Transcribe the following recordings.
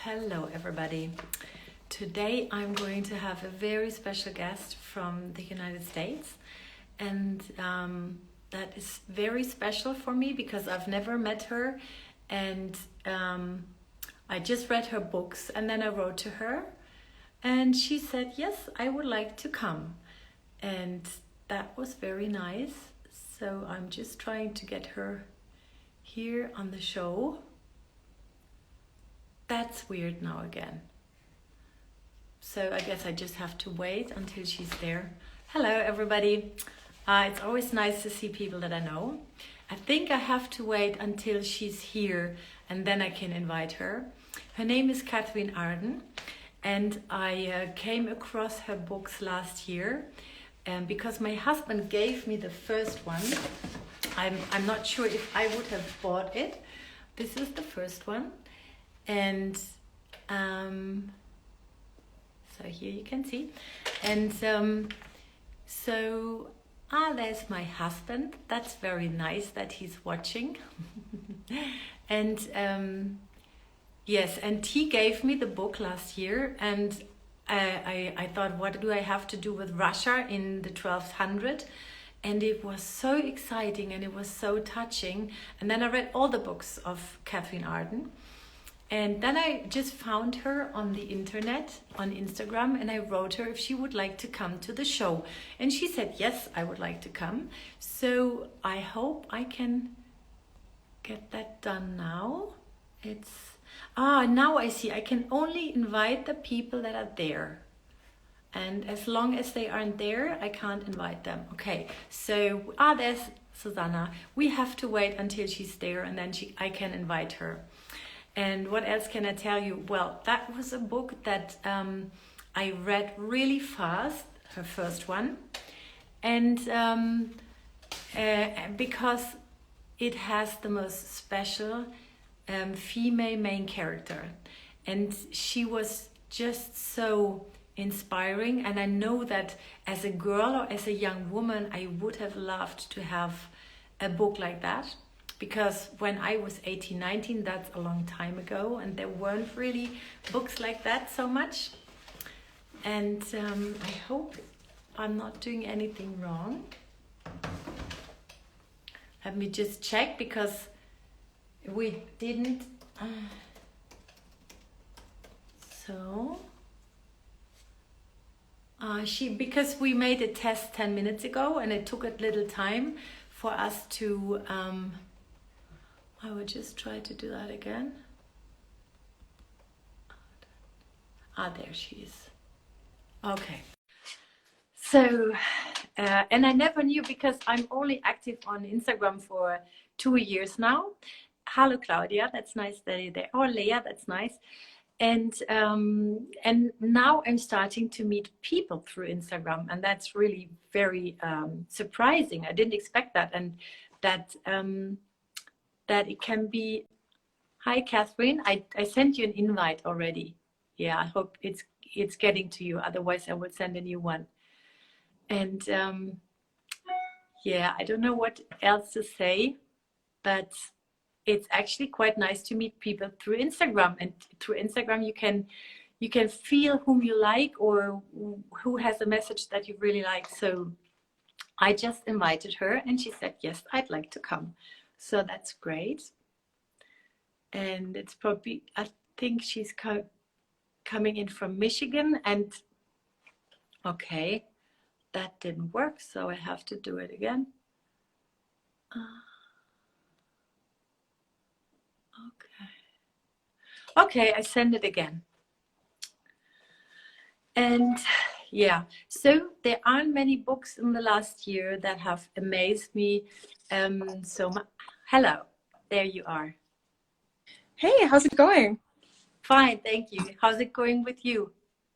Hello everybody. Today I'm going to have a very special guest from the United States, and that is very special for me because I've never met her, and I just read her books and then I wrote to her and she said yes, I would like to come, and that was very nice. So I'm just trying to get her here on the show. That's weird now again. So I guess I just have to wait until she's there. Hello everybody. It's always nice to see people that I know. I think I have to wait until she's here and then I can invite her. Her name is Katherine Arden, and I came across her books last year because my husband gave me the first one. I'm not sure if I would have bought it. This is the first one. And so here you can see, and there's my husband. That's very nice that he's watching. And yes, and he gave me the book last year, and I thought, what do I have to do with Russia in the 1200? And it was so exciting and it was so touching. And then I read all the books of Katherine Arden. And then I just found her on the internet, on Instagram, and I wrote her if she would like to come to the show. And she said, yes, I would like to come. So I hope I can get that done now. Now I see, I can only invite the people that are there. And as long as they aren't there, I can't invite them. Okay, so, there's Susanna. We have to wait until she's there and then I can invite her. And what else can I tell you? Well, that was a book that I read really fast, her first one. And because it has the most special female main character. And she was just so inspiring. And I know that as a girl or as a young woman, I would have loved to have a book like that. Because when I was 18, 19, that's a long time ago, and there weren't really books like that so much. And I hope I'm not doing anything wrong. Let me just check, because we didn't. Because we made a test 10 minutes ago, and it took a little time for us to. I will just try to do that again. There she is. Okay. So, and I never knew, because I'm only active on Instagram for 2 years now. Hello, Claudia. That's nice that you're there. Oh, Leah, that's nice. And now I'm starting to meet people through Instagram, and that's really very surprising. I didn't expect that, and that it can be. Hi Katherine, I sent you an invite already. Yeah, I hope it's getting to you, otherwise I would send a new one. And yeah, I don't know what else to say, but it's actually quite nice to meet people through Instagram. And through Instagram you can feel whom you like, or who has a message that you really like. So I just invited her and she said, yes, I'd like to come. So that's great. And it's probably, I think she's coming in from Michigan, and okay, that didn't work, so I have to do it again. Okay, I send it again. And yeah, so there aren't many books in the last year that have amazed me so much. Hello, there you are. Hey, how's it going? Fine, thank you. How's it going with you?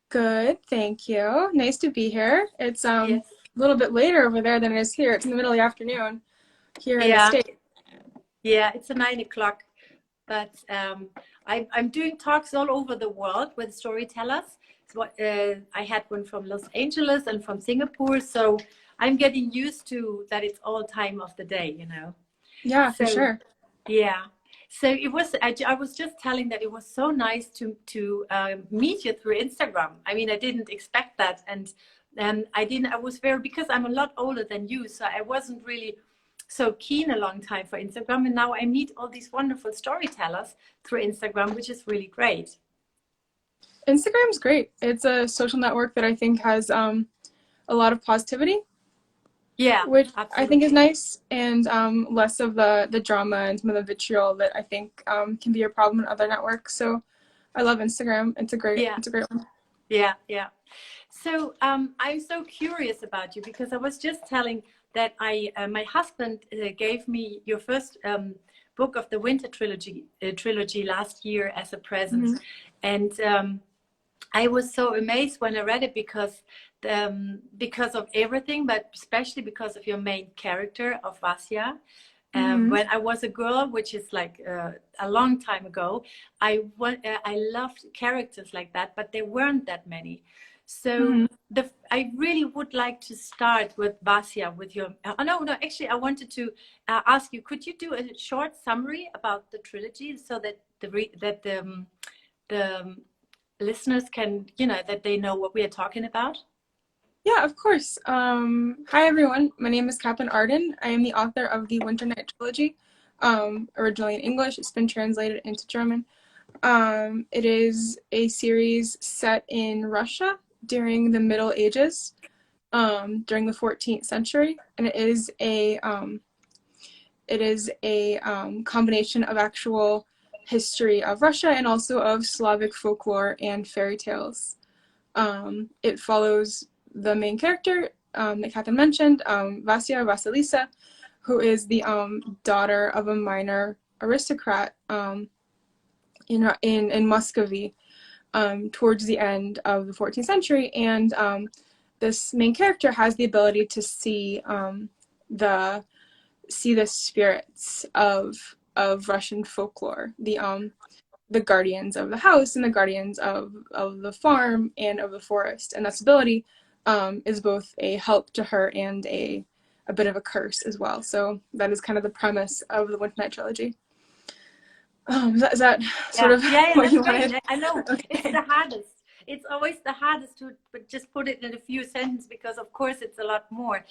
Good, thank you. Nice to be here. It's Yes. a little bit later over there than it is here. It's in the middle of the afternoon here in the States. Yeah, it's 9 o'clock. But I'm doing talks all over the world with storytellers. So, I had one from Los Angeles and from Singapore. So I'm getting used to that it's all time of the day, you know. Yeah, for sure. Yeah. So it was. I was just telling that it was so nice to meet you through Instagram. I mean, I didn't expect that, and I didn't. I was very, because I'm a lot older than you, so I wasn't really so keen a long time for Instagram, and now I meet all these wonderful storytellers through Instagram, which is really great. Instagram's great. It's a social network that I think has a lot of positivity, Yeah, which I think is absolutely. nice, and less of the drama and some of the vitriol that I think can be a problem in other networks. So I love Instagram. Yeah, It's a great one. yeah, yeah. So I'm so curious about you because I was just telling that my husband gave me your first book of the Winter trilogy last year as a present, Mm-hmm. and I was so amazed when I read it because of everything, but especially because of your main character of Vasya. Mm-hmm. When I was a girl, which is like a long time ago, I loved characters like that, but there weren't that many. So Mm-hmm. I really would like to start with Vasya, with your. Oh, no, no. Actually, I wanted to ask you: could you do a short summary about the trilogy so that the listeners can, that they know what we are talking about? Yeah, of course. Hi, everyone. My name is Katherine Arden. I am the author of the Winternight-Trilogy, originally in English. It's been translated into German. It is a series set in Russia during the Middle Ages, during the 14th century, and it is a combination of actual history of Russia and also of Slavic folklore and fairy tales. It follows the main character that Catherine mentioned, Vasilisa, who is the daughter of a minor aristocrat in Muscovy towards the end of the 14th century, and this main character has the ability to the spirits of Russian folklore, the guardians of the house and the guardians of the farm and of the forest. And that ability is both a help to her and a bit of a curse as well. So that is kind of the premise of the Winternight-Trilogy. Is that sort Yeah, of yeah, yeah, what that's you great. wanted? I know it's Okay. the hardest. It's always the hardest to but just put it in a few sentences because, of course, it's a lot more.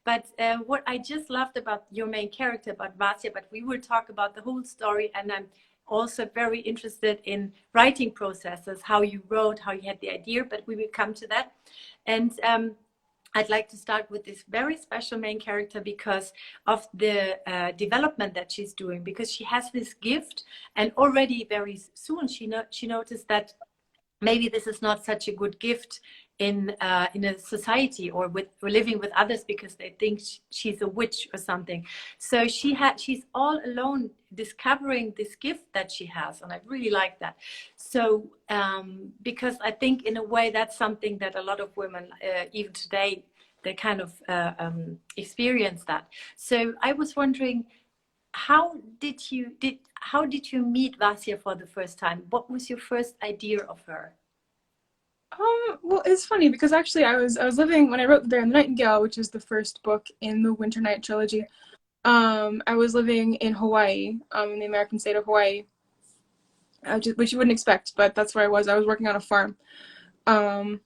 But what I just loved about your main character, about Vasya, but we will talk about the whole story, and I'm also very interested in writing processes, how you wrote, how you had the idea, but we will come to that. And I'd like to start with this very special main character because of the development that she's doing, because she has this gift, and already very soon she noticed that maybe this is not such a good gift in a society or living with others, because they think she's a witch or something. So she's all alone discovering this gift that she has, and I really like that. So because I think in a way that's something that a lot of women even today, they kind of experience that. So I was wondering, how did you meet Vasya for the first time? What was your first idea of her? Well, it's funny because actually I was living when I wrote The Bear and the Nightingale, which is the first book in the Winternight-Trilogy. I was living in Hawaii, in the American state of Hawaii, which you wouldn't expect, but that's where I was. I was working on a farm, on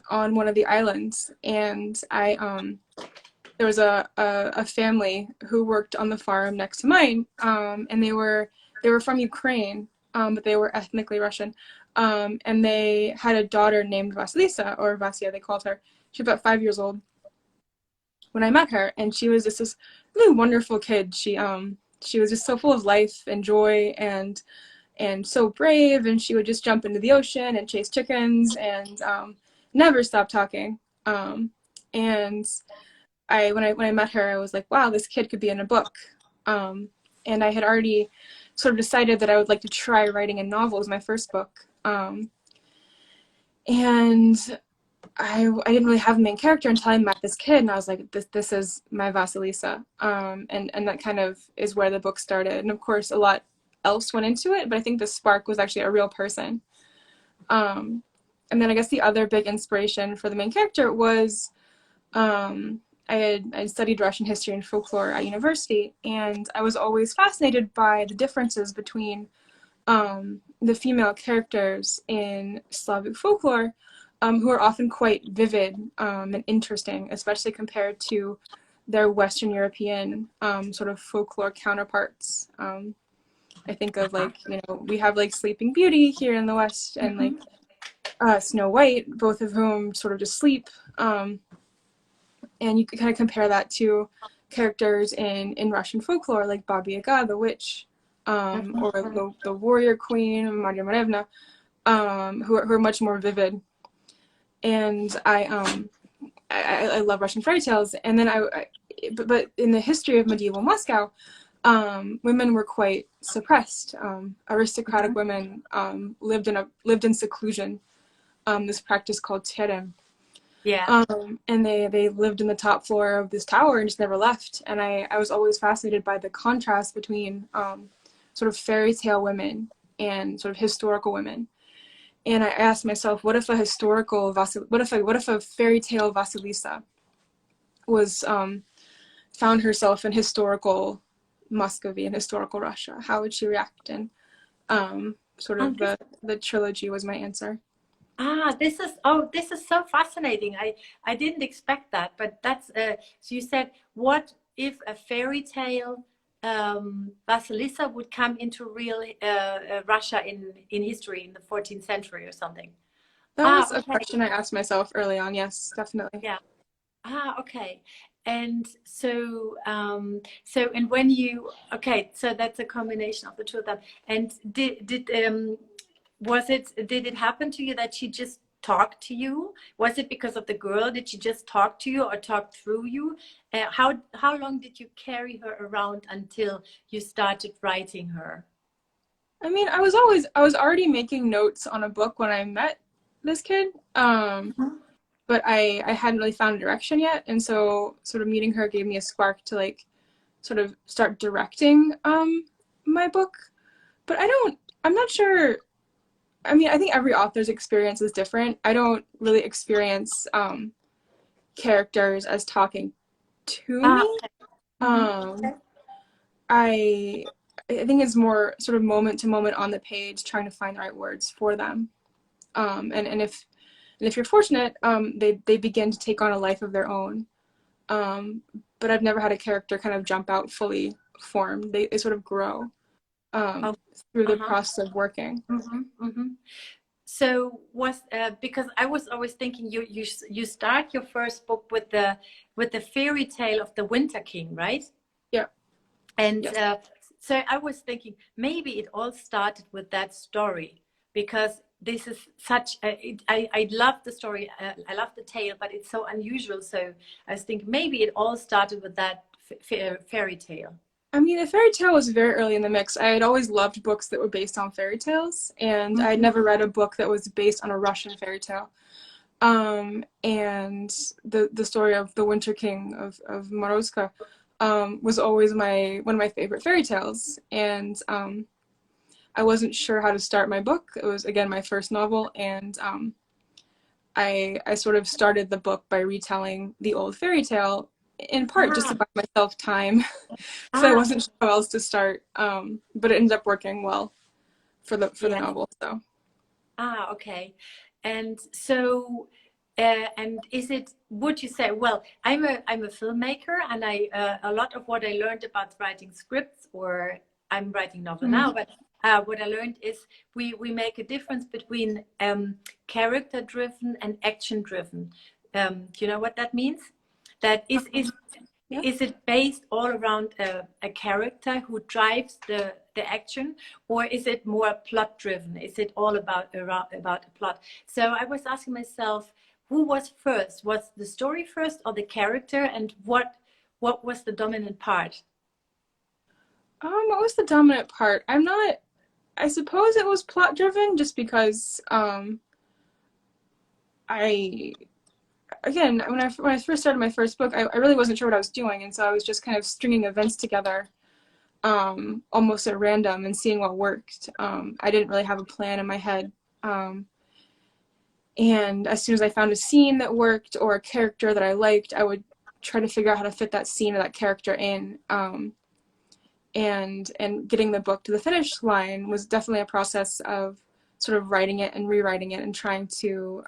one of the islands, and there was a family who worked on the farm next to mine, and they were from Ukraine, but they were ethnically Russian, and they had a daughter named Vasilisa, or Vasya, they called her. She was about 5 years old when I met her, and she was just this really wonderful kid. She was just so full of life and joy and so brave, and she would just jump into the ocean and chase chickens and never stop talking. And when I met her, I was like, wow, this kid could be in a book. And I had already sort of decided that I would like to try writing a novel as my first book. And I didn't really have a main character until I met this kid, and I was like, this is my Vasilisa. And that kind of is where the book started. And of course, a lot else went into it, but I think the spark was actually a real person. And then I guess the other big inspiration for the main character was, I studied Russian history and folklore at university, and I was always fascinated by the differences between the female characters in Slavic folklore, who are often quite vivid and interesting, especially compared to their Western European sort of folklore counterparts. I think of like, we have like Sleeping Beauty here in the West and like Snow White, both of whom sort of just sleep. And you can kind of compare that to characters in Russian folklore like Baba Yaga, the witch, or the warrior queen, Maria Marevna, who are much more vivid. And I love Russian fairy tales. And then but in the history of medieval Moscow, women were quite suppressed. Aristocratic women lived in seclusion. This practice called terem. Yeah. And they lived in the top floor of this tower and just never left. And I was always fascinated by the contrast between sort of fairy tale women and sort of historical women. And I asked myself, what if a fairy tale Vasilisa was found herself in historical Muscovy and historical Russia? How would she react? And sort of the trilogy was my answer. This is so fascinating. I didn't expect that, but that's so you said, what if a fairy tale Vasilisa would come into real Russia in history in the 14th century or something? That was a question I asked myself early on. Yes, definitely. Yeah. Okay. And so and when you so that's a combination of the two of them. And did it happen to you that she just talked to you? Was it because of the girl? Did she just talk to you or talk through you? How long did you carry her around until you started writing her? I mean, I was already making notes on a book when I met this kid. But I hadn't really found a direction yet, and so sort of meeting her gave me a spark to like sort of start directing my book. But I'm not sure. I mean, I think every author's experience is different. I don't really experience characters as talking to me. Okay. I think it's more sort of moment to moment on the page, trying to find the right words for them. And if you're fortunate, they begin to take on a life of their own. But I've never had a character kind of jump out fully formed. They sort of grow through the process of working. So because I was always thinking you start your first book with the fairy tale of the Winter King, right? Yeah. And so I was thinking maybe it all started with that story, because this is such I love the story, I love the tale, but it's so unusual. So I was thinking maybe it all started with that fairy tale. I mean, the fairy tale was very early in the mix. I had always loved books that were based on fairy tales, and I had never read a book that was based on a Russian fairy tale. And the story of the Winter King of Morozko was always one of my favorite fairy tales. And I wasn't sure how to start my book. It was, again, my first novel, and I sort of started the book by retelling the old fairy tale, in part just to buy myself time. So I wasn't sure how else to start, but it ended up working well for the novel. So. Okay. And so, and would you say, well, I'm a filmmaker, and a lot of what I learned about writing scripts, or I'm writing novel now, but what I learned is we make a difference between character driven and action driven. Do you know what that means? That is it based all around a character who drives the action, or is it more plot driven? Is it all about a plot? So I was asking myself, who was first? Was the story first or the character, and what was the dominant part? What was the dominant part? I suppose it was plot driven, just because again, when I first started my first book, I really wasn't sure what I was doing, and so I was just kind of stringing events together, almost at random, and seeing what worked. I didn't really have a plan in my head, and as soon as I found a scene that worked or a character that I liked, I would try to figure out how to fit that scene or that character in. And getting the book to the finish line was definitely a process of sort of writing it and rewriting it and trying to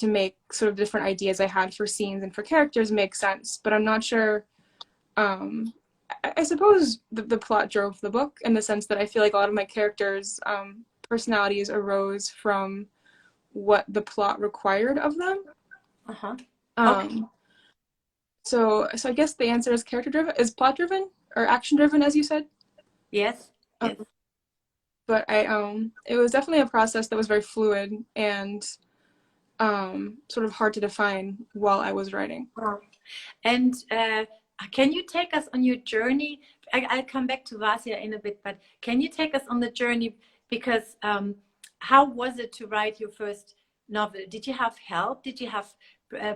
make sort of different ideas I had for scenes and for characters make sense. But I'm not sure. I suppose the plot drove the book in the sense that I feel like a lot of my characters' personalities arose from what the plot required of them. Uh-huh. Okay. So I guess the answer is character driven, is plot driven or action driven, as you said. Yes. Yes. But it was definitely a process that was very fluid and sort of hard to define while I was writing. Wow. And can you take us on your journey? I'll come back to Vasya in a bit, but can you take us on the journey? Because how was it to write your first novel? Did you have help? Did you have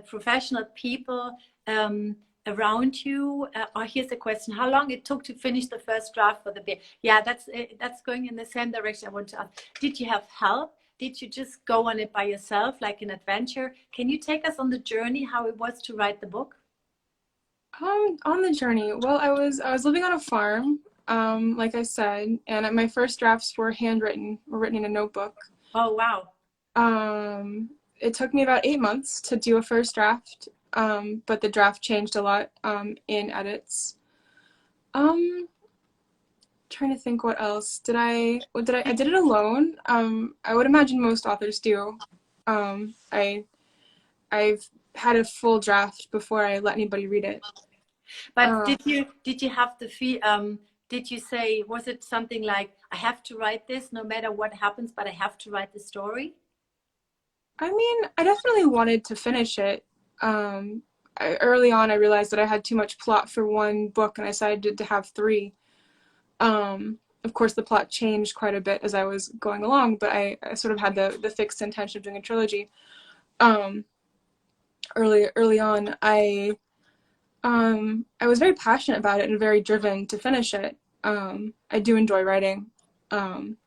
professional people around you? Or here's the question: how long it took to finish the first draft for the book? Yeah, that's going in the same direction. I want to ask: did you have help? Did you just go on it by yourself, like an adventure? Can you take us on the journey, how it was to write the book? On the journey, well, I was living on a farm, like I said, and my first drafts were written in a notebook. Oh, wow. It took me about 8 months to do a first draft, but the draft changed a lot in edits. Trying to think what else. I did it alone. I would imagine most authors do. I've had a full draft before I let anybody read it. But did you have the feel? Did you say, was it something like, I have to write this no matter what happens, but I have to write the story? I mean, I definitely wanted to finish it. Early on, I realized that I had too much plot for one book, and I decided to have 3. Of course, the plot changed quite a bit as I was going along, but I sort of had the fixed intention of doing a trilogy. Early on, I was very passionate about it and very driven to finish it. I do enjoy writing, and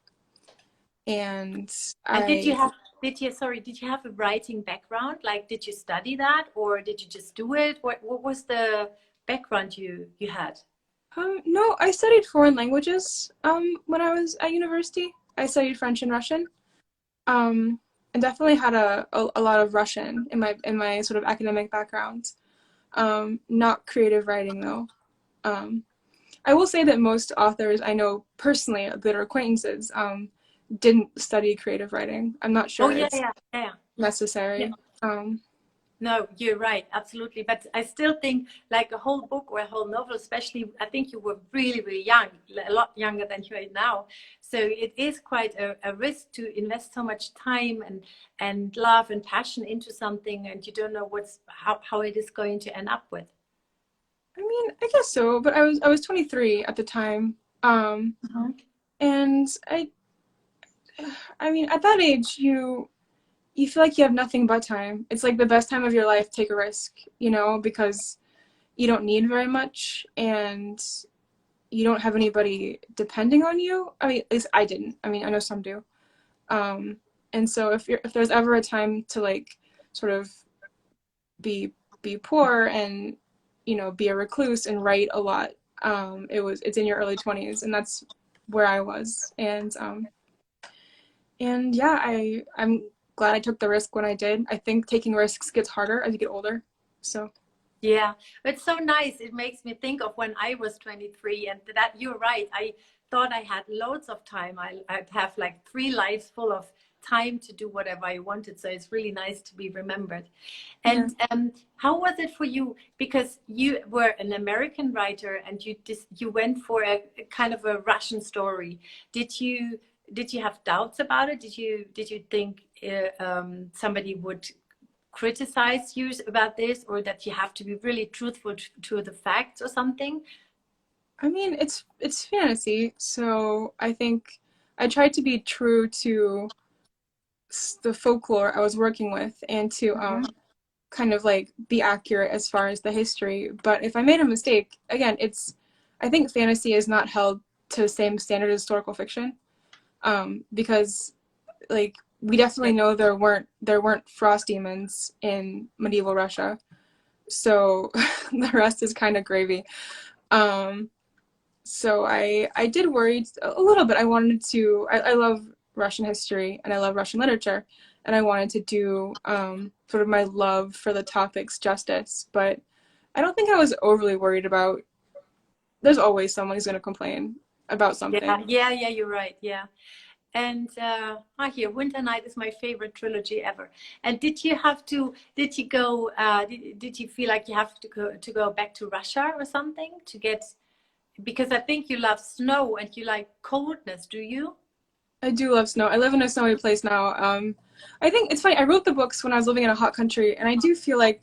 did you have a writing background? Like, did you study that, or did you just do it? What was the background you had? No, I studied foreign languages when I was at university. I studied French and Russian, and definitely had a lot of Russian in my sort of academic background. Not creative writing though. I will say that most authors I know personally that are acquaintances didn't study creative writing. I'm not sure it's necessary. Yeah. No, you're right, absolutely. But I still think like a whole book or a whole novel, especially, I think you were really, really young, a lot younger than you are now. So it is quite a risk to invest so much time and love and passion into something, and you don't know how it is going to end up with. I mean, I guess so, but I was 23 at the time. And I mean, at that age, you feel like you have nothing but time. It's like the best time of your life. Take a risk, because you don't need very much and you don't have anybody depending on you. I mean, at least I didn't. I mean, I know some do. And so if there's ever a time to like sort of be poor and be a recluse and write a lot, it's in your early 20s, and that's where I was. And yeah, I'm glad I took the risk when I did. I think taking risks gets harder as you get older. So yeah, it's so nice. It makes me think of when I was 23, and that you're right. I thought I had loads of time. I'd have like 3 lives full of time to do whatever I wanted. So it's really nice to be remembered. And how was it for you? Because you were an American writer and you went for a kind of a Russian story. Did you have doubts about it? Did you think somebody would criticize you about this, or that you have to be really truthful to the facts or something? I mean, it's fantasy, so I think I tried to be true to the folklore I was working with and to kind of like be accurate as far as the history. But if I made a mistake, again, I think fantasy is not held to the same standard as historical fiction, because like we definitely know there weren't frost demons in medieval Russia. so the rest is kind of gravy. Um, so I did worry a little bit. I wanted to, I love Russian history and I love Russian literature, and I wanted to do sort of my love for the topics justice, but I don't think I was overly worried about, there's always someone who's going to complain about Yeah, something. yeah, you're right. Yeah. And here, Winter Night is my favorite trilogy ever. And did you go, did you feel like you have to go back to Russia or something to get, because I think you love snow and you like coldness, do you? I do love snow. I live in a snowy place now. I think it's funny. I wrote the books when I was living in a hot country, and I do feel like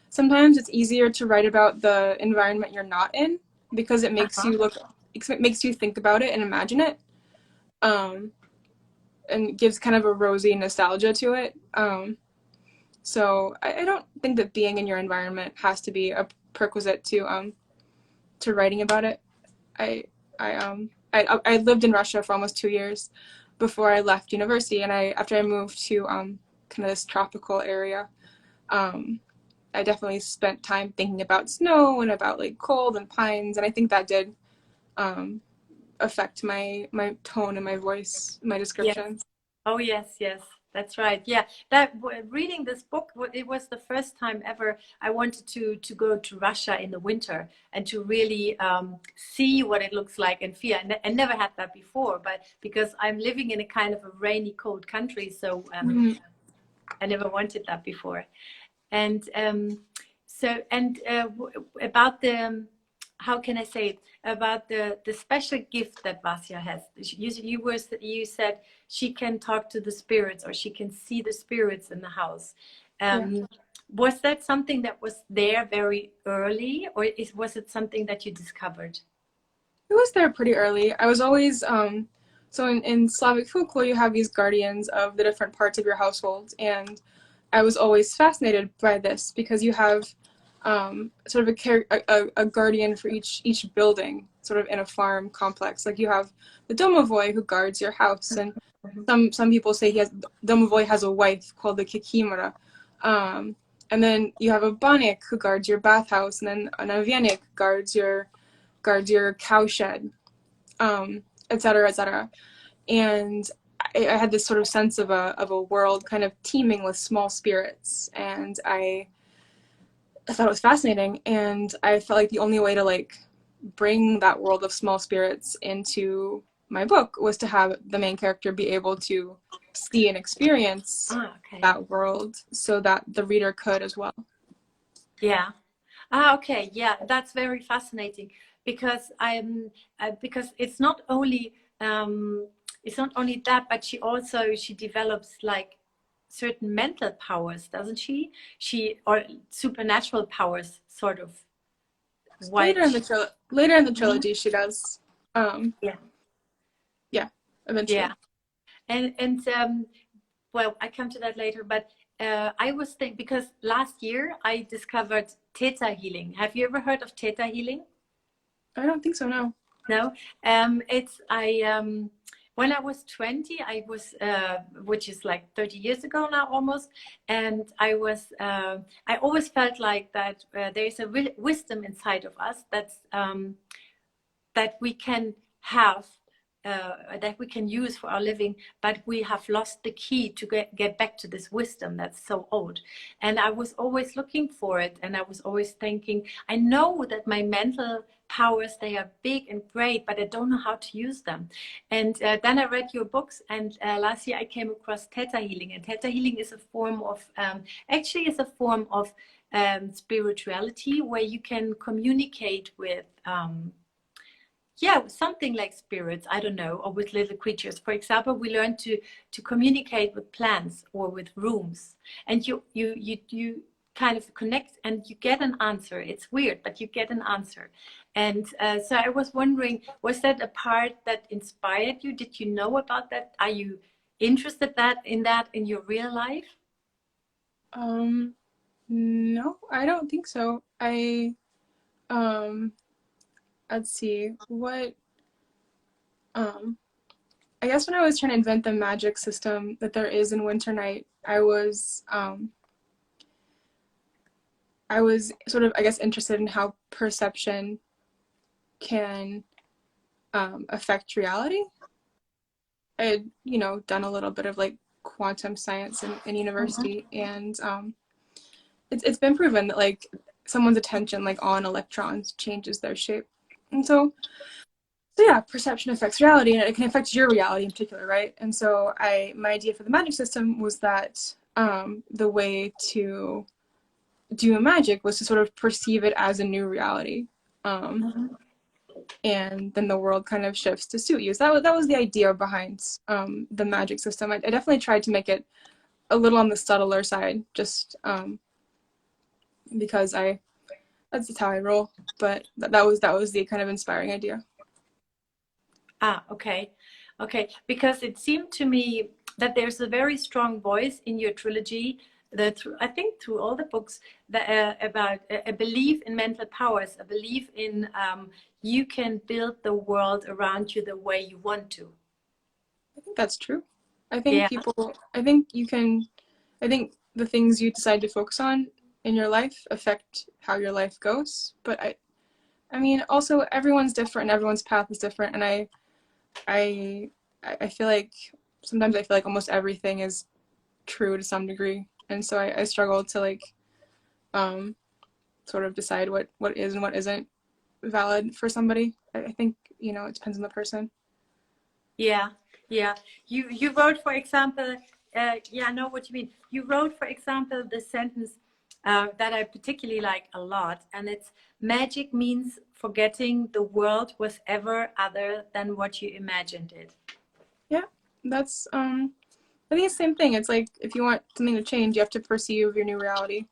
sometimes it's easier to write about the environment you're not in because it makes Uh-huh. you look, it makes you think about it and imagine it, um, and gives kind of a rosy nostalgia to it. So I don't think that being in your environment has to be a prerequisite to writing about it. I lived in Russia for almost 2 years before I left university, and after I moved to kind of this tropical area, um, I definitely spent time thinking about snow and about like cold and pines, and I think that did um, affect my tone and my voice, my Yes. descriptions. Oh, yes, yes, that's right. Yeah, reading this book, it was the first time ever I wanted to go to Russia in the winter and to really see what it looks like and feel. I never had that before, but because I'm living in a kind of a rainy, cold country, so Mhm. I never wanted that before. And about the how can I say it, about the special gift that Vasya has. You said she can talk to the spirits, or she can see the spirits in the house. Yeah, Was that something that was there very early, or was it something that you discovered? it was there pretty early. I was always so in Slavic folklore, you have these guardians of the different parts of your household, and I was always fascinated by this because you have sort of a guardian for each building, sort of in a farm complex. Like you have the domovoi who guards your house, and some people say domovoi has a wife called the kikimora, and then you have a banik who guards your bathhouse, and then an avyanik guards your cowshed, et cetera, et cetera. And I had this sort of sense of a world kind of teeming with small spirits, and I thought it was fascinating, and I felt like the only way to like bring that world of small spirits into my book was to have the main character be able to see and experience Ah, okay. that world so that the reader could as well. Yeah. Ah, okay. Yeah, that's very fascinating because because it's not only that, but she develops like certain mental powers, doesn't she? She or supernatural powers, sort of. While she, Later in the Mhm. trilogy, she does. Um, Yeah, yeah, yeah, eventually. and well, I come to that later, but. I was thinking because last year I discovered theta healing. Have you ever heard of theta healing? I don't think so. No. No, it's I when I was 20, I was which is like 30 years ago now almost, and I always felt like that there is a wisdom inside of us that we can have, that we can use for our living, but we have lost the key to get back to this wisdom that's so old. And I was always looking for it, and I was always thinking, I know that my mental powers, they are big and great, but I don't know how to use them. And then I read your books, and last year I came across theta healing, and theta healing is a form of actually is a form of spirituality where you can communicate with yeah, something like spirits, I don't know, or with little creatures. For example, we learn to communicate with plants or with rooms, and you kind of connect and you get an answer. It's weird, but you get an answer. And so I was wondering, was that a part that inspired you? Did you know about that? Are you interested that in your real life? Um, no, I don't think so. Um, let's see what um I guess when I was trying to invent the magic system that there is in Winternight, I was I was sort of, I guess, interested in how perception can affect reality. I had, done a little bit of like quantum science in Mhm. university, and it's been proven that like someone's attention like on electrons changes their shape, and so yeah, perception affects reality, and it can affect your reality in particular, right? And so my idea for the magic system was that the way to do magic was to sort of perceive it as a new reality. Um, Mhm. and then the world kind of shifts to suit you. So that was the idea behind the magic system. I definitely tried to make it a little on the subtler side, just because that's just how I roll. But that was the kind of inspiring idea. Ah, okay. Okay. Because it seemed to me that there's a very strong voice in your trilogy that I think through all the books that about a belief in mental powers, a belief in you can build the world around you the way you want to. I think that's true. Yeah. I think you can, I think the things you decide to focus on in your life affect how your life goes. But I mean, also everyone's different and everyone's path is different. And I, I feel like sometimes I feel like almost everything is true to some degree. And so I struggle to like, um, sort of decide what is and what isn't valid for somebody. I think, it depends on the person. Yeah, yeah. You wrote, for example, yeah, I know what you mean. You wrote, for example, the sentence that I particularly like a lot, and it's magic means forgetting the world was ever other than what you imagined it. Yeah, that's I think it's the same thing. It's like if you want something to change, you have to perceive your new reality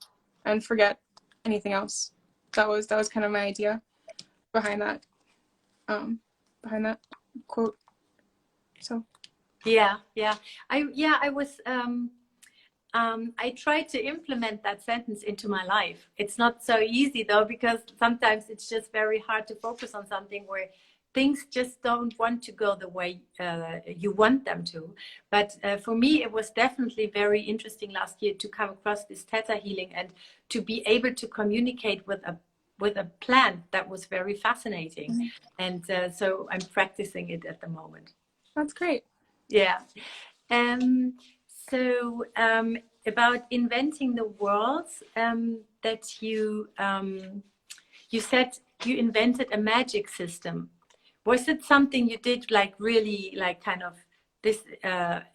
and forget anything else. That was kind of my idea behind that um behind that quote. So Yeah, yeah. I was I try to implement that sentence into my life. It's not so easy though, because sometimes it's just very hard to focus on something where things just don't want to go the way you want them to. But for me, it was definitely very interesting last year to come across this theta healing and to be able to communicate with a plant that was very fascinating. And so I'm practicing it at the moment. that's great. Yeah. Um, so about inventing the worlds that you said you invented a magic system. Was it something you did like really like kind of this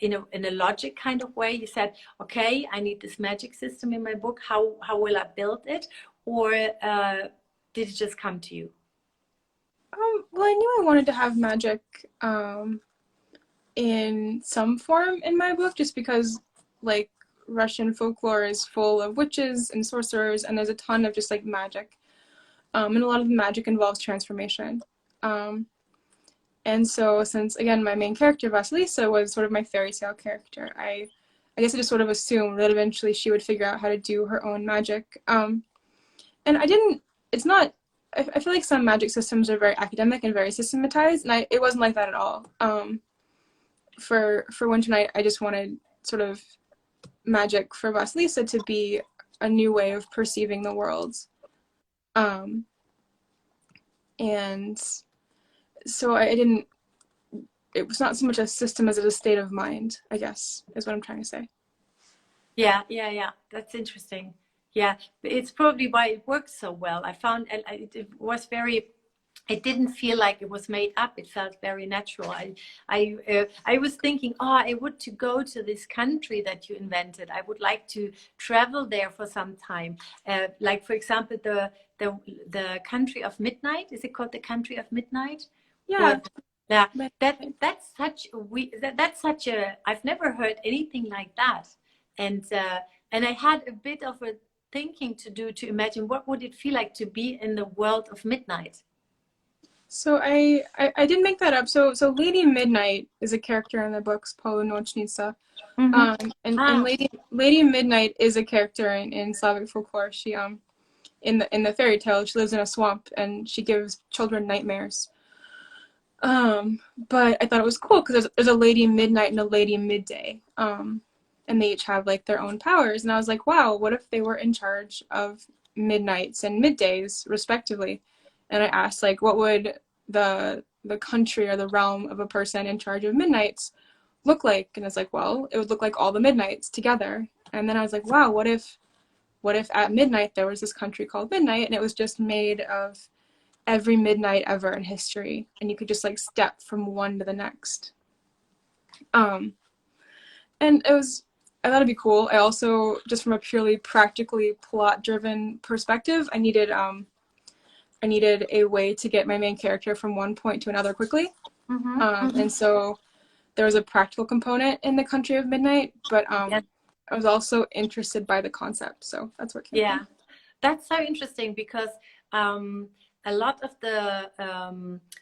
in a logic kind of way? You said, okay, I need this magic system in my book. How will I build it? Or did it just come to you? Well, I knew I wanted to have magic in some form in my book, just because like Russian folklore is full of witches and sorcerers, and there's a ton of just like magic. And a lot of the magic involves transformation. Um, And so, since again my main character Vasilisa was sort of my fairy tale character, I guess I just sort of assumed that eventually she would figure out how to do her own magic. And I didn't. It's not. I feel like some magic systems are very academic and very systematized, and it wasn't like that at all. For Winternight, I just wanted sort of magic for Vasilisa to be a new way of perceiving the world. Um, and so I didn't it was not so much a system as it a state of mind, I guess, is what I'm trying to say. Yeah, yeah, yeah. That's interesting. Yeah, it's probably why it works so well. I found it was very. It didn't feel like it was made up. It felt very natural. I was thinking, oh, I would to go to this country that you invented. I would like to travel there for some time. Like for example, the country of midnight. Is it called the country of midnight? Yeah, Or yeah, but that's such that's such a. I've never heard anything like that. And I had a bit of a thinking to do to imagine what would it feel like to be in the world of midnight. so I did make that up. So Lady Midnight is a character in the books Polonochnica. Mm-hmm. And Ah, Lady Midnight is a character in Slavic folklore. She in the fairy tale she lives in a swamp and she gives children nightmares. But I thought it was cool because there's a Lady Midnight and a Lady Midday. And they each have like their own powers. And I was like, wow, what if they were in charge of midnights and middays respectively, and I asked like what would the country or the realm of a person in charge of midnights look like, and it's like, well, it would look like all the midnights together. And then I was like, wow, what if at midnight there was this country called Midnight, and it was just made of every midnight ever in history, and you could just like step from one to the next. And I thought it'd be cool. I also, just from a purely practically plot driven perspective, I needed a way to get my main character from one point to another quickly. And so there was a practical component in the country of midnight, but I was also interested by the concept, so that's what came from. That's so interesting, because a lot of the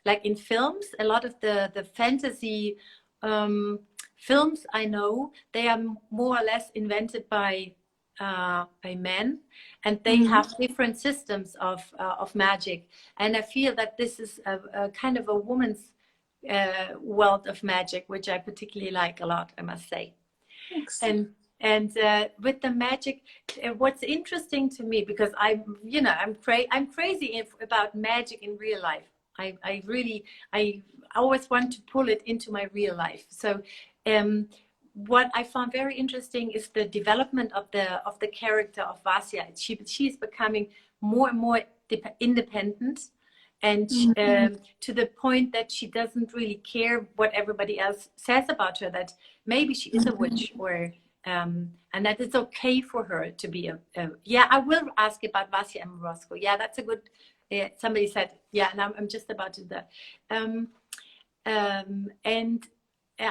like in films, a lot of the fantasy films I know, they are more or less invented by men, and they have different systems of magic. And I feel that this is a kind of a woman's world of magic, which I particularly like a lot, I must say. Thanks. And with the magic, what's interesting to me, because I'm crazy about magic in real life. I always want to pull it into my real life. So what I found very interesting is the development of the character of Vasya. She's becoming more and more independent, and to the point that she doesn't really care what everybody else says about her, that maybe she is a witch, or and that it's okay for her to be I will ask about Vasya and Morozko. Yeah, that's a good, somebody said, and I'm just about to do that. And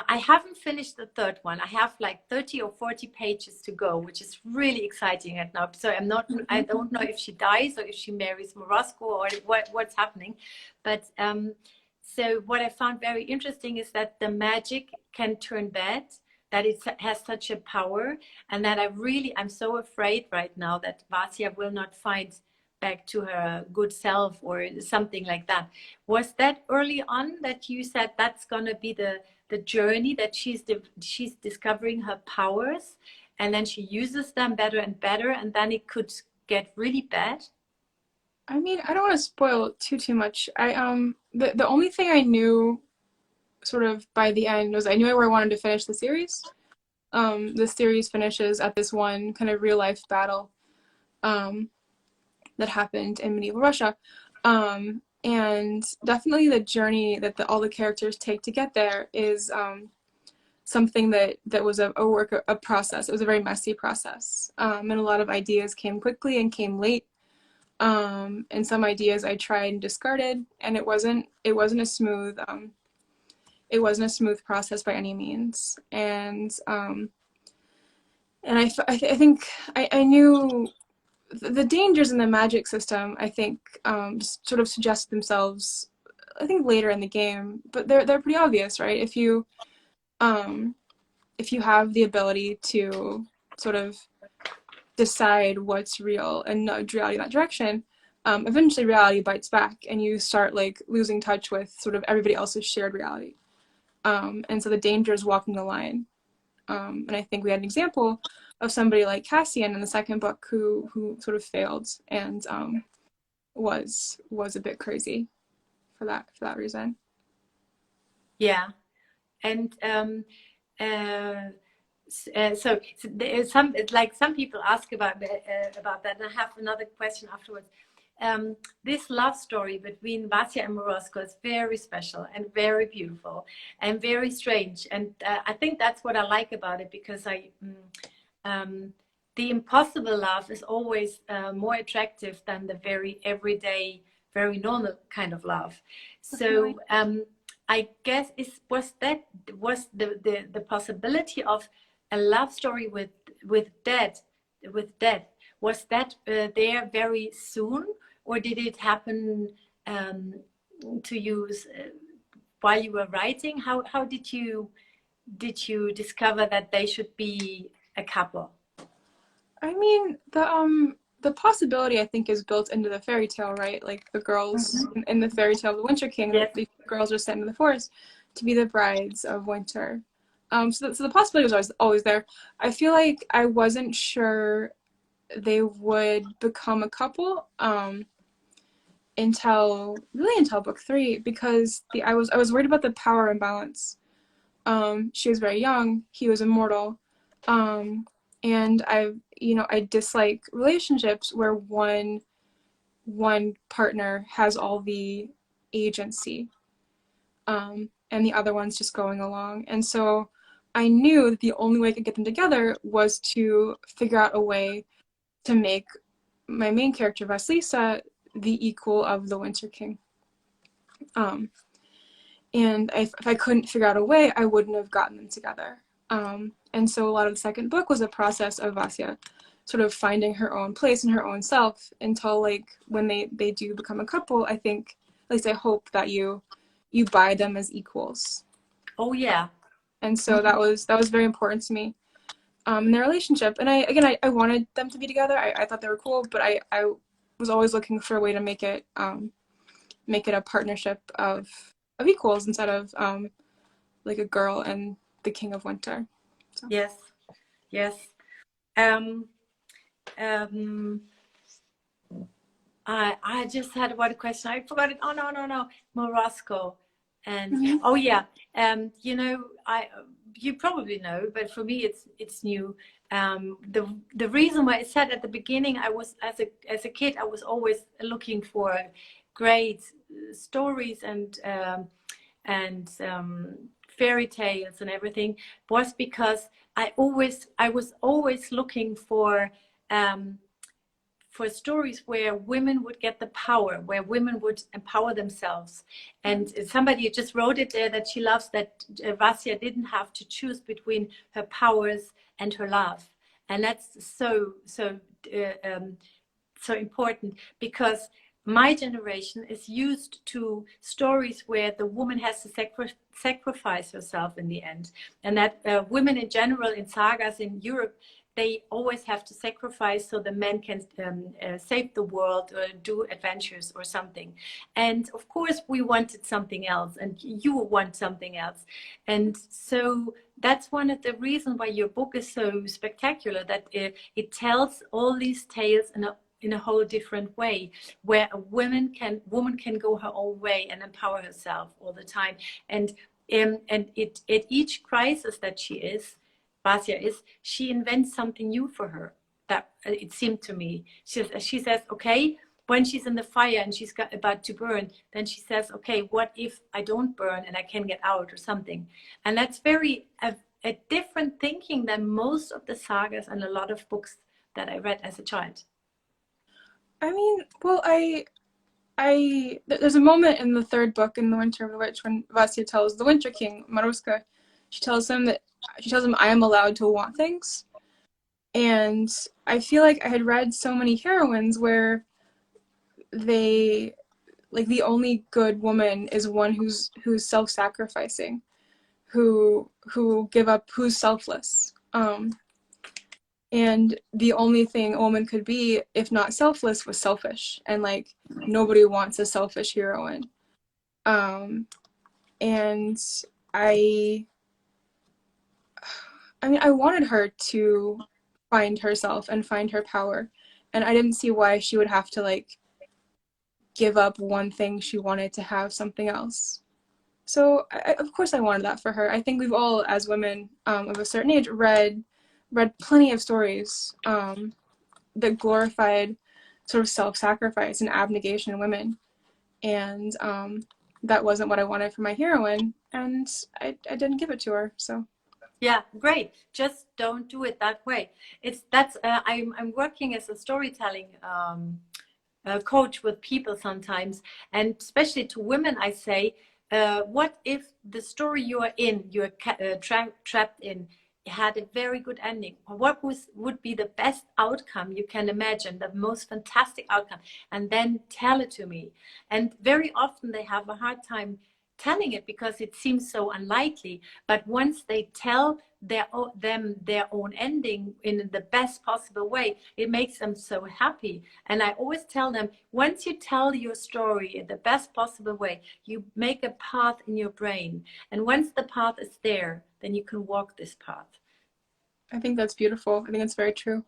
I haven't finished the third one. I have like 30 or 40 pages to go, which is really exciting right now. So I don't know if she dies or if she marries Morozko, or what's happening. But so what I found very interesting is that the magic can turn bad, that it has such a power, and that I'm so afraid right now that Vasya will not find back to her good self or something like that. Was that early on that you said that's going to be the journey, that she's discovering her powers, and then she uses them better and better, and then it could get really bad? I mean, I don't want to spoil too much. The only thing I knew sort of by the end was I knew where I wanted to finish the series. The series finishes at this one kind of real life battle that happened in medieval Russia. And definitely the journey that all the characters take to get there is something that was a process. It was a very messy process. And a lot of ideas came quickly and came late. And some ideas I tried and discarded, and it wasn't a smooth process by any means. And I think I knew the dangers in the magic system. I think just sort of suggest themselves, I think, later in the game, but they're pretty obvious, right? If you have the ability to sort of decide what's real and nudge reality in that direction, eventually reality bites back, and you start like losing touch with sort of everybody else's shared reality. And so the danger is walking the line. And I think we had an example of somebody like Cassian in the second book who sort of failed and was a bit crazy for that reason. Yeah. And so there's some people ask about that, and I have another question afterwards. This love story between Vasya and Morozko is very special and very beautiful and very strange, and I think that's what I like about it, because the impossible love is always more attractive than the very everyday, very normal kind of love. So I guess was the possibility of a love story with Ded, was that there very soon, or did it happen to you while you were writing? How did you discover that they should be a couple? I mean, the possibility, I think, is built into the fairy tale, right? Like the girls in the fairy tale of the Winter King, the girls are sent in the forest to be the brides of winter. So the possibility was always there. I feel like I wasn't sure they would become a couple until book 3, because I was worried about the power imbalance. She was very young, he was immortal, and I dislike relationships where one partner has all the agency, and the other one's just going along. And so I knew that the only way I could get them together was to figure out a way to make my main character, Vasilisa, the equal of the Winter King. And if I couldn't figure out a way, I wouldn't have gotten them together. And so a lot of the second book was a process of Vasya sort of finding her own place and her own self until, like, when they do become a couple, I think, at least I hope, that you buy them as equals. Oh yeah. And so that was very important to me, in their relationship. And I wanted them to be together. I thought they were cool, but I was always looking for a way to make it a partnership of equals instead of like a girl and the King of Winter. So. Yes. I just had one question. I forgot it. Oh no. Morozko and oh yeah. You probably know, but for me it's new. The reason why I said at the beginning, I was as a kid I was always looking for great stories and fairy tales and everything, was because I was always looking for stories where women would get the power, where women would empower themselves. And somebody just wrote it there that she loves that Vasya didn't have to choose between her powers and her love. And that's so important, because my generation is used to stories where the woman has to sacrifice herself in the end, and that women in general in sagas in Europe, they always have to sacrifice so the men can save the world or do adventures or something. And of course we wanted something else, and you want something else. And so that's one of the reasons why your book is so spectacular, that it tells all these tales in a whole different way, where a woman can go her own way and empower herself all the time. And it at each crisis that Vasya is, she invents something new for her. That it seemed to me. She says, okay, when she's in the fire and she's about to burn, then she says, okay, what if I don't burn and I can get out or something? And that's very a different thinking than most of the sagas and a lot of books that I read as a child. I mean, well, there's a moment in the third book, in The Winter of the Witch, when Vasya tells the Winter King, Morozko, she tells him, I am allowed to want things. And I feel like I had read so many heroines where they, like, the only good woman is one who's self-sacrificing, who give up, who's selfless. And the only thing a woman could be, if not selfless, was selfish. And, like, nobody wants a selfish heroine. And I mean, I wanted her to find herself and find her power. And I didn't see why she would have to, like, give up one thing she wanted to have something else. So, of course I wanted that for her. I think we've all, as women of a certain age, read plenty of stories that glorified sort of self-sacrifice and abnegation in women. And that wasn't what I wanted for my heroine, and I didn't give it to her, so. Yeah, great. Just don't do it that way. I'm working as a storytelling coach with people sometimes, and especially to women, I say, what if the story you're trapped in, had a very good ending? What would be the best outcome you can imagine, the most fantastic outcome? And then tell it to me. And very often they have a hard time telling it because it seems so unlikely. But once they tell their own ending in the best possible way, it makes them so happy. And I always tell them, once you tell your story in the best possible way, you make a path in your brain. And once the path is there, then you can walk this path. I think that's beautiful. I think it's very true.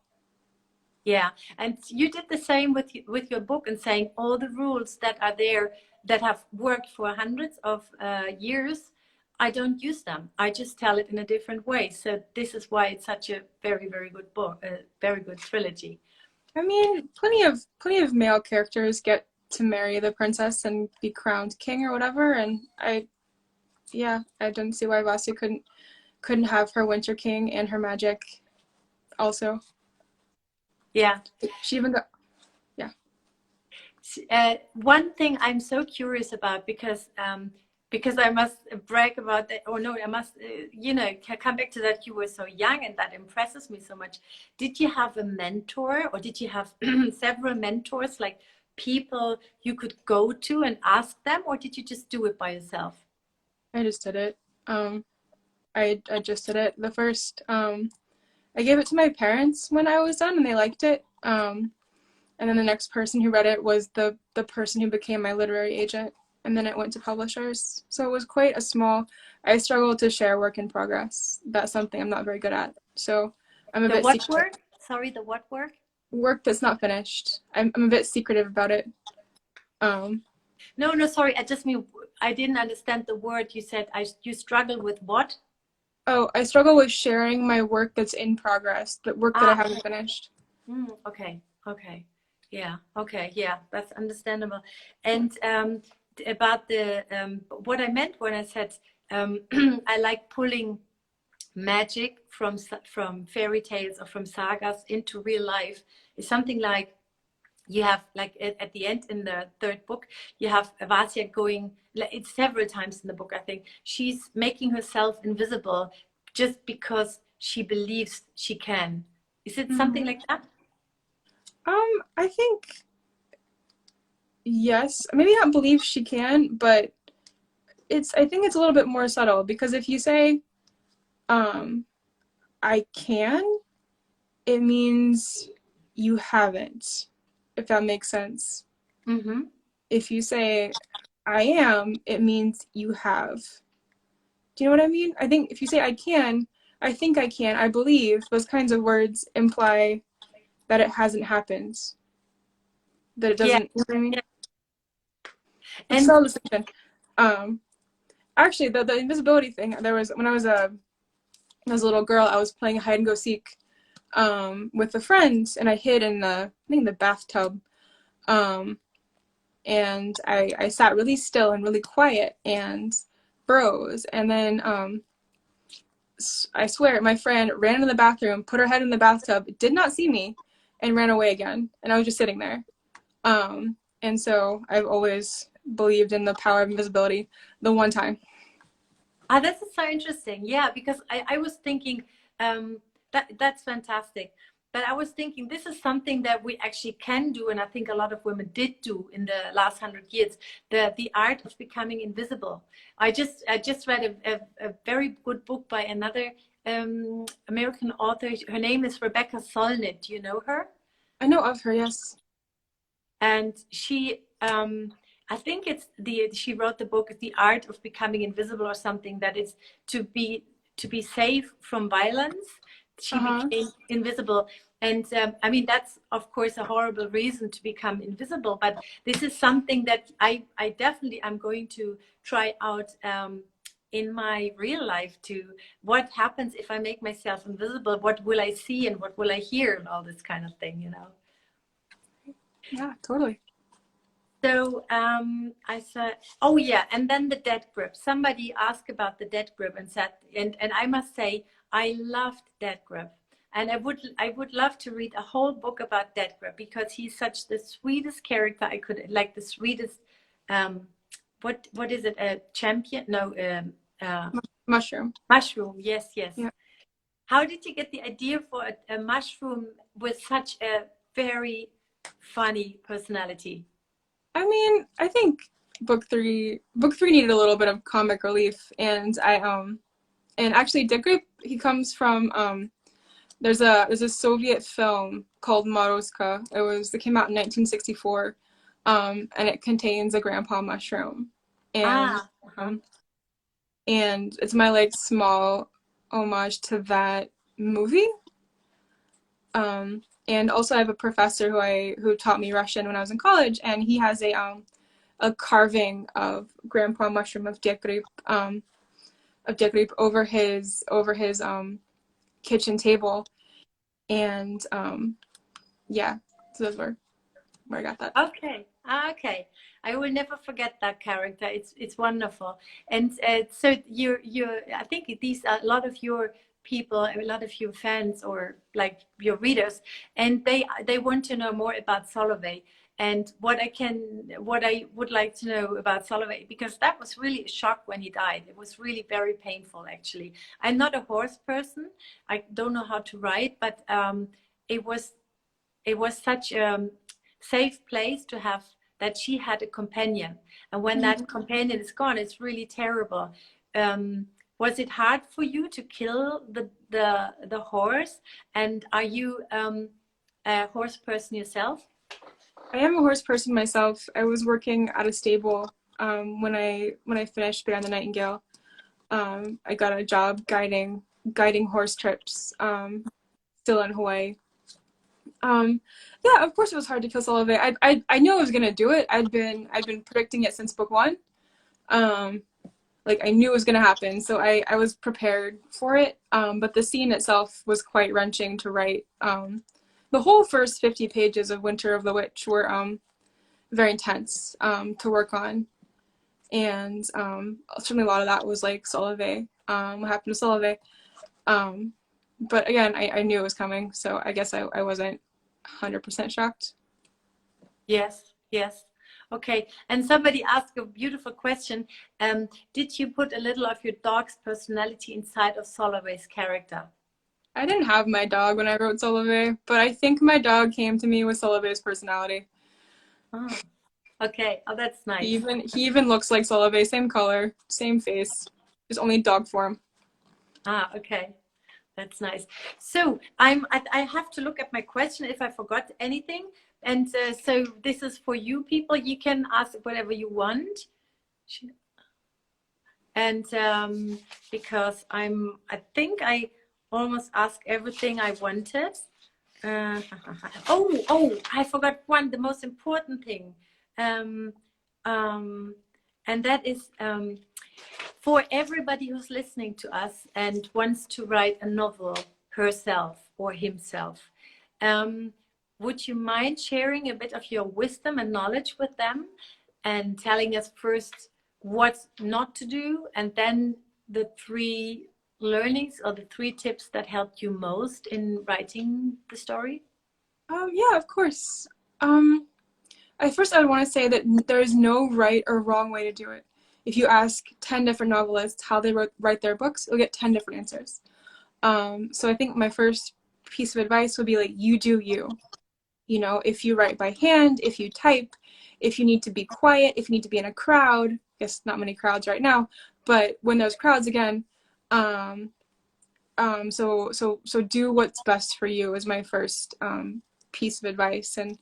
Yeah, and you did the same with your book and saying all the rules that are there that have worked for hundreds of years. I don't use them. I just tell it in a different way. So this is why it's such a very, very good book, a very good trilogy. I mean, plenty of male characters get to marry the princess and be crowned king or whatever, and I didn't see why Vasya couldn't have her Winter King and her magic also. Yeah. She even got One thing I'm so curious about because I must brag about that, or no, I must come back to that. You were so young, and that impresses me so much. Did you have a mentor, or did you have several mentors, like people you could go to and ask them, or did you just do it by yourself? I just did it. I just did it. The first I gave it to my parents when I was done, and they liked it. And then the next person who read it was the person who became my literary agent, and then it went to publishers. So it was quite a small. I struggle to share work in progress. That's something I'm not very good at. So I'm a The bit what secretive. work? Sorry, the what work? Work that's not finished. I'm a bit secretive about it. No, no, sorry. I just mean I didn't understand the word you said. You struggle with what? Oh, I struggle with sharing my work that's in progress, the work that I Ah, haven't finished. okay, okay. Yeah, okay, yeah, that's understandable. And about the what I meant when I said I like pulling magic from fairy tales or from sagas into real life is something like you have like at the end in the third book you have Vasya going, it's several times in the book I think she's making herself invisible just because she believes she can. Is it something Mm-hmm. like that? I think yes. Maybe not believe she can, but I think it's a little bit more subtle because if you say, um, I can, it means you haven't, if that makes sense. Mm-hmm. If you say, I am, it means you have. Do you know what I mean? I think if you say, I can, I think I can, I believe, those kinds of words imply that it hasn't happened. That it Yeah, doesn't, you know what I mean? yeah. It's a And subtle distinction. Um, Actually, the invisibility thing, there was, when I was a little girl, I was playing hide and go seek with a friend, and I hid in I think the bathtub. And I sat really still and really quiet and froze. And then I swear, my friend ran into the bathroom, put her head in the bathtub, did not see me, and ran away again. And I was just sitting there. And so I've always believed in the power of invisibility. The one time. this is so interesting. Yeah, because I was thinking that's fantastic. But I was thinking this is something that we actually can do, and I think a lot of women did do in the last 100 years. The art of becoming invisible. I just read a very good book by another American author. Her name is Rebecca Solnit. Do you know her? I know of her, yes. And she I think it's she wrote the book The Art of Becoming Invisible or something, that is to be safe from violence she Uh-huh. became invisible. And I mean that's of course a horrible reason to become invisible, but this is something that I definitely am going to try out in my real life. To what happens if I make myself invisible, what will I see and what will I hear and all this kind of thing. Yeah, totally. So I said, oh yeah, and then the dead grip. Somebody asked about the dead grip and said, and I must say, I loved dead grip, and I would love to read a whole book about dead grip because he's such the sweetest character I could like, the sweetest. Um, what is it? A champion? No, Mushroom. mushroom. Yes, yes. Yeah. How did you get the idea for a mushroom with such a very funny personality? I mean, I think book three needed a little bit of comic relief, and and actually Ded Grip, he comes from there's a Soviet film called Morozko. It came out in 1964, and it contains a grandpa mushroom, and Ah, uh-huh. um, it's my like small homage to that movie. And also I have a professor who taught me Russian when I was in college, and he has a carving of grandpa mushroom of Ded Grip, over his kitchen table. And yeah, so those were where I got that. Okay. Okay. I will never forget that character. It's wonderful. And so you I think these are a lot of your people, a lot of your fans or like your readers, and they want to know more about Solovey and what I would like to know about Solovey, because that was really a shock when he died. It was really very painful actually. I'm not a horse person. I don't know how to ride, but it was it was such a safe place to have, that she had a companion, and when that companion is gone, it's really terrible. Was it hard for you to kill the horse, and are you a horse person yourself? I am a horse person myself. I was working at a stable when I finished Bear and the Nightingale. I got a job guiding horse trips, still in Hawaii. Yeah, of course it was hard to kill Solovey. I knew I was gonna do it. I'd been predicting it since book one. Like I knew it was gonna happen, so I was prepared for it. But the scene itself was quite wrenching to write. The whole first 50 pages of Winter of the Witch were very intense to work on, and certainly a lot of that was like Solovey. What happened to Solovey? But again, I knew it was coming, so I guess I wasn't 100% shocked. Yes, yes. Okay. And somebody asked a beautiful question. Did you put a little of your dog's personality inside of Solovey's character? I didn't have my dog when I wrote Solovey, but I think my dog came to me with Solovey's personality. Oh, okay. Oh, that's nice. He even looks like Solovey, same color, same face, just only dog form. Ah, okay. That's nice. So I have to look at my question if I forgot anything. And so this is for you people. You can ask whatever you want. And because I think I almost asked everything I wanted. Uh, I forgot one, the most important thing. Um, and that is for everybody who's listening to us and wants to write a novel herself or himself. Would you mind sharing a bit of your wisdom and knowledge with them and telling us first what not to do, and then the three learnings or the three tips that helped you most in writing the story? Yeah, of course. At first, I would want to say that there is no right or wrong way to do it. If you ask 10 different novelists how they write their books, you'll get 10 different answers. So I think my first piece of advice would be like, you do you. You know, if you write by hand, if you type, if you need to be quiet, if you need to be in a crowd, I guess not many crowds right now, but when there's crowds again, so do what's best for you is my first piece of advice, and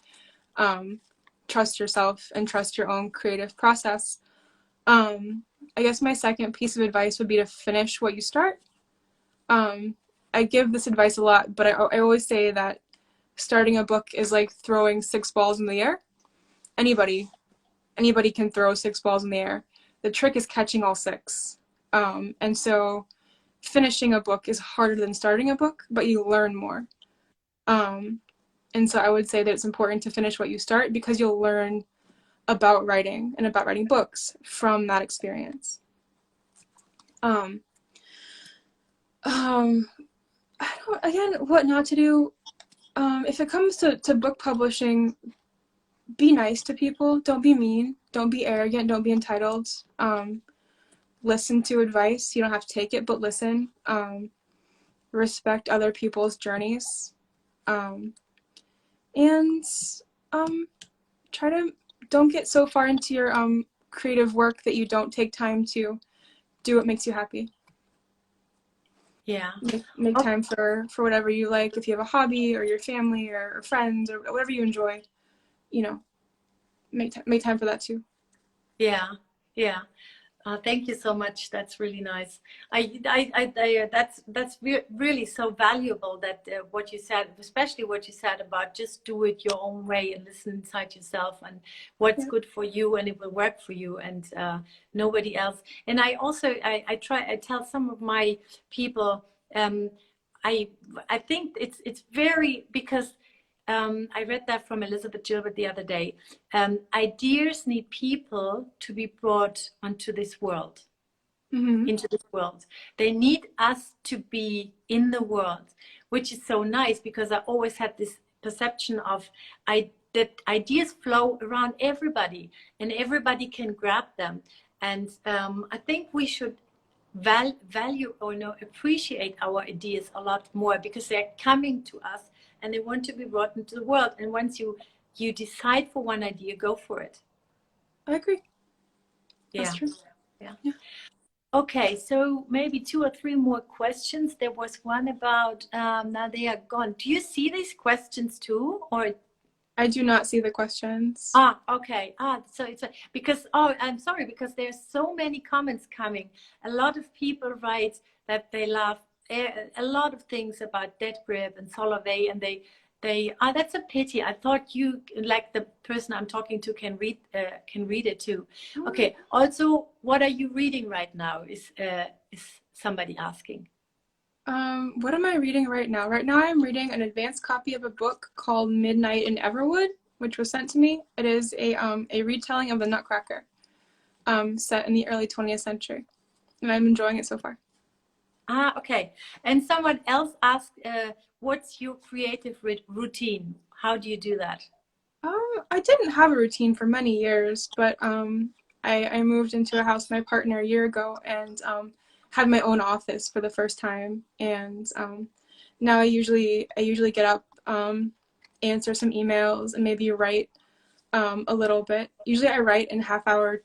trust yourself and trust your own creative process. I guess my second piece of advice would be to finish what you start. I give this advice a lot, but I always say that starting a book is like throwing 6 balls in the air. Anybody can throw 6 balls in the air. The trick is catching all 6. And so finishing a book is harder than starting a book, but you learn more. And so I would say that it's important to finish what you start, because you'll learn about writing and about writing books from that experience. Again, what not to do. If it comes to book publishing, be nice to people. Don't be mean. Don't be arrogant. Don't be entitled. Listen to advice. You don't have to take it, but listen. Respect other people's journeys. And don't get so far into your creative work that you don't take time to do what makes you happy. Yeah. Make time for whatever you like. If you have a hobby or your family or friends or whatever you enjoy, you know, make time for that too. Yeah. Thank you so much. That's really nice. That's really so valuable that what you said, especially what you said about just do it your own way and listen inside yourself and what's Yeah. good for you and it will work for you and nobody else. And I also I tell some of my people um, I I think it's very because I read that from Elizabeth Gilbert the other day. Ideas need people to be brought onto this world, Hmm. into this world. They need us to be in the world, which is so nice because I always had this perception of that ideas flow around everybody and everybody can grab them. And I think we should value or appreciate our ideas a lot more because they're coming to us and they want to be brought into the world. And once you decide for one idea, go for it. I agree. That's Yeah. true. Yeah. Yeah. Okay, so maybe two or three more questions. There was one about now they are gone. Do you see these questions too, or I do not see the questions. okay. So it's because I'm sorry because there's so many comments coming. A lot of people write that they love a lot of things about Dead Grip and Solovey, and they that's a pity. I thought you like the person I'm talking to can read it too. Okay. Also, what are you reading right now? Is somebody asking? What am I reading right now? Right now I'm reading an advanced copy of a book called Midnight in Everwood, which was sent to me. It is a retelling of the Nutcracker, set in the early 20th century. And I'm enjoying it so far. Okay. And someone else asked, what's your creative routine? How do you do that? I didn't have a routine for many years, but I moved into a house with my partner a year ago and had my own office for the first time. And now I usually get up, answer some emails, and maybe write a little bit. Usually I write in half hour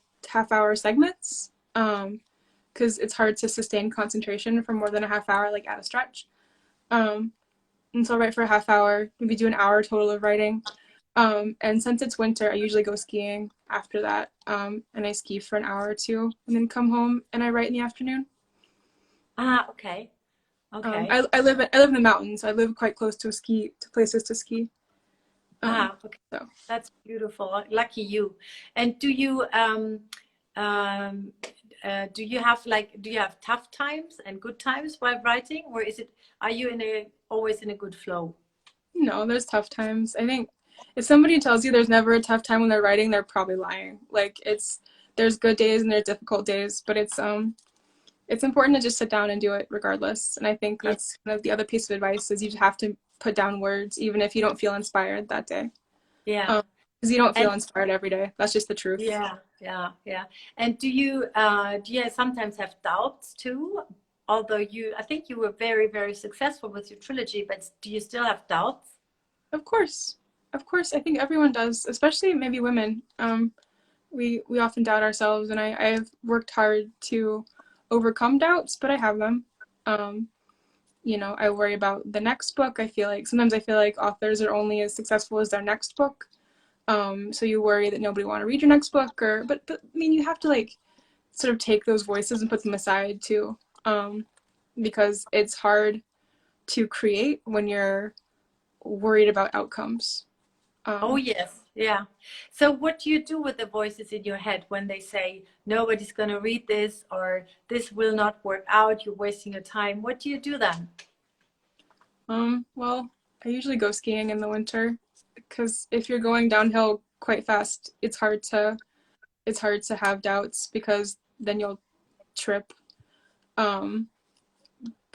segments because it's hard to sustain concentration for more than a half hour, like at a stretch. Um, and so I'll write for a half hour, maybe do an hour total of writing. And since it's winter, I usually go skiing after that. And I ski for an hour or two and then come home and I write in the afternoon. Okay. Um, Okay. I, I live in the mountains. So I live quite close to places to ski. Okay. So That's beautiful. Lucky you. And um, do you have tough times and good times while writing, or are you always in a good flow? no, there's tough times. I think if somebody tells you there's never a tough time when they're writing, they're probably lying. Like there's good days and there's difficult days, but it's important to just sit down and do it regardless. And I think Yeah. that's kind of the other piece of advice is you just have to put down words even if you don't feel inspired that day. Yeah. Because you don't feel And inspired every day. That's just the truth. yeah, yeah, yeah. And do you sometimes have doubts too? Although I think you were very, very successful with your trilogy, but do you still have doubts? Of course. Of course, I think everyone does, especially maybe women. We often doubt ourselves, and I've worked hard to overcome doubts, but I have them. Um, I worry about the next book. Sometimes I feel like authors are only as successful as their next book. So you worry that nobody want to read your next book, but I mean, you have to like sort of take those voices and put them aside too, because it's hard to create when you're worried about outcomes. Oh, Um, yes. Yeah. So what do you do with the voices in your head when they say nobody's going to read this or this will not work out, you're wasting your time? What do you do then? well, I usually go skiing in the winter because if you're going downhill quite fast, it's hard to have doubts because then you'll trip. Um,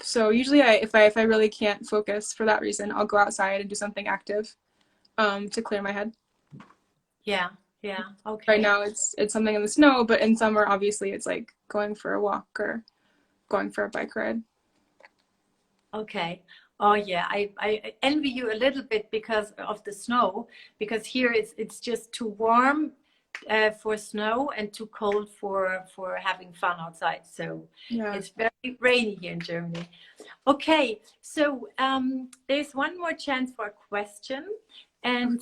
so usually if I really can't focus for that reason, I'll go outside and do something active to clear my head. Yeah. Yeah. Right Okay. now it's something in the snow, but in summer obviously it's like going for a walk or going for a bike ride. Okay. Oh yeah, I envy you a little bit because of the snow, because here it's just too warm for snow and too cold for having fun outside. So Yeah. it's very rainy here in Germany. Okay, so there's one more chance for a question, and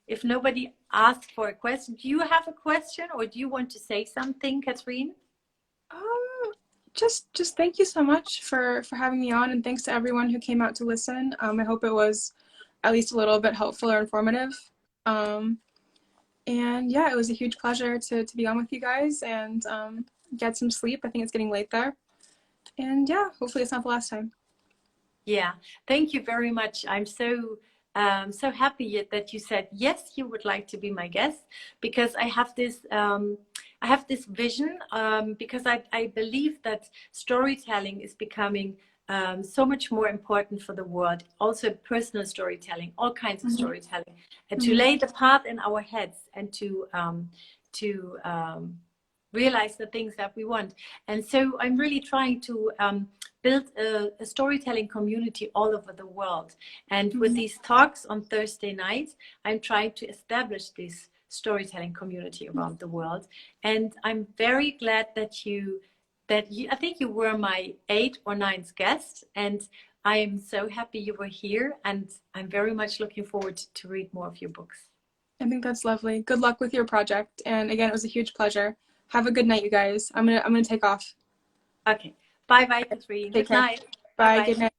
if nobody asked for a question, do you have a question or do you want to say something, Katherine? Just thank you so much for having me on, and thanks to everyone who came out to listen. I hope it was at least a little bit helpful or informative. And yeah, it was a huge pleasure to be on with you guys, and get some sleep. I think it's getting late there. And yeah, hopefully it's not the last time. Yeah, thank you very much. I'm so happy that you said yes, you would like to be my guest, because I have this vision, because I believe that storytelling is becoming so much more important for the world. Also personal storytelling, all kinds of storytelling, and to lay the path in our heads, and to realize the things that we want. And so I'm really trying to build a storytelling community all over the world. And with these talks on Thursday nights, I'm trying to establish this storytelling community around the world. And I'm very glad that I think you were my 8th or 9th guest, and I am so happy you were here, and I'm very much looking forward to read more of your books. I think that's lovely. Good luck with your project. And again, it was a huge pleasure. Have a good night, you guys. I'm gonna take off. Okay. Bye bye, Katherine. Take Good care. night. Bye. Bye-bye. Good night.